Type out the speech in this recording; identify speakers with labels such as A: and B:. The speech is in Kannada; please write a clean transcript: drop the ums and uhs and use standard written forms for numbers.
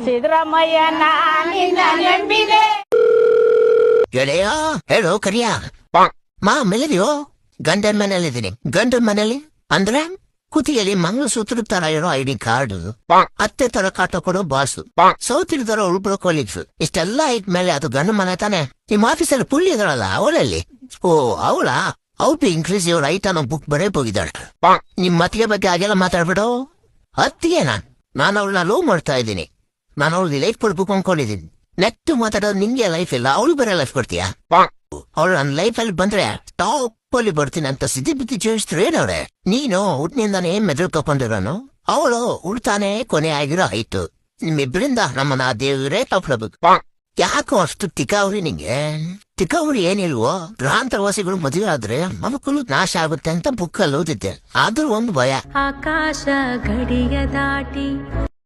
A: ಸಿದ್ದರಾಮಯ್ಯ ನಾನಿನ್ನ ನಂಬಿದೆ.
B: ಗೆಳೆಯ ಹೇಳು ಕರಿಯ ಮಾ ಮೇಲಿದೆಯೋ? ಗಂಡನ ಮನೇಲಿದ್ದೀನಿ. ಗಂಡನ ಮನೇಲಿ ಅಂದ್ರೆ ಕುತಿಯಲ್ಲಿ ಮಂಗಳಸೂತ್ರ ತರ ಇರೋ ಐಡಿ ಕಾರ್ಡ್, ಅತ್ತೆ ತರ ಕಾಟ ಕೊಡೋ ಬಾಸು, ಸೌತಿನ ತರ ಒಬ್ರು ಕೊಲೀಗ್ಸ್, ಇಷ್ಟೆಲ್ಲ ಇದ್ಮೇಲೆ ಅದು ಗಂಡ ಮನೆ ತಾನೆ. ನಿಮ್ ಆಫೀಸಲ್ಲಿ ಪುಳ್ಳಿ ಇದಾಳಲ್ಲ ಅವಳಲ್ಲಿ? ಓ ಅವಳ ಔಟ್ ಇನ್ಕ್ರೀಸ್ ಯುವರ್ ರೈಟ್ ಅನ್ನೋ ಬುಕ್ ಬರೆಯಕ್ ಹೋಗಿದ್ದಾಳೆ. ನಿಮ್ ಮತ್ತಿಗೆ ಬಗ್ಗೆ ಹಾಗೆಲ್ಲ ಮಾತಾಡ್ಬಿಡು. ಅತ್ತಿಗೆ ನಾನು ಅವಳನ್ನ ಲವ್ ಮಾಡ್ತಾ ಇದ್ದೀನಿ. ನಾನು ಅವಳಿಗೆ ಲೈಫ್ ಕೊಡ್ಬೇಕು ಅನ್ಕೊಂಡಿದ್ದೀನಿ. ನೆಟ್ಟು ಮಾತಾಡೋದು ನಿಂಗೆ ಲೈಫ್ ಇಲ್ಲ, ಅವಳು ಬೇರೆ ಲೈಫ್ ಕೊಡ್ತೀಯಾ? ಅವಳು ನನ್ನ ಲೈಫ್ ಅಲ್ಲಿ ಬಂದ್ರೆ ಟಾಪ್ ಅಲ್ಲಿ ಬರ್ತೀನಿ ಅಂತ ಸಿದ್ಧಿ ಬಿದ್ದಿ ಜೋಯಿಸ್ತ್ರೇನವ್ರೆ. ನೀನು ಹುಟ್ಟಿನಿಂದಾನೇ ಮೆದುಳು ತಕೊಂಡಿರೋನು, ಅವಳು ಉಳ್ತಾನೆ ಕೊನೆ ಆಗಿರೋ ಆಯ್ತು. ನಿಮ್ಮಿಬ್ರಿಂದ ನಮ್ಮನ್ನ ದೇವರೇ ಕಾಪಾಡಬೇಕು. ಯಾಕೋ ಅಷ್ಟು ತಿಕಾವ್ರಿ ನಿಂಗೆ? ತಿಕಾವ್ರಿ ಏನಿಲ್ವೋ? ಭ್ರಾಂತವಾಸಿಗಳು ಮದುವೆ ಆದ್ರೆ ಮಕ್ಕಳು ನಾಶ ಆಗುತ್ತೆ ಅಂತ ಬುಕ್ಕಲ್ಲಿ ಓದಿದ್ದೆ. ಆದ್ರೂ ಒಂದು ಭಯ.
C: ಆಕಾಶ ಗಡಿಯ ದಾಟಿ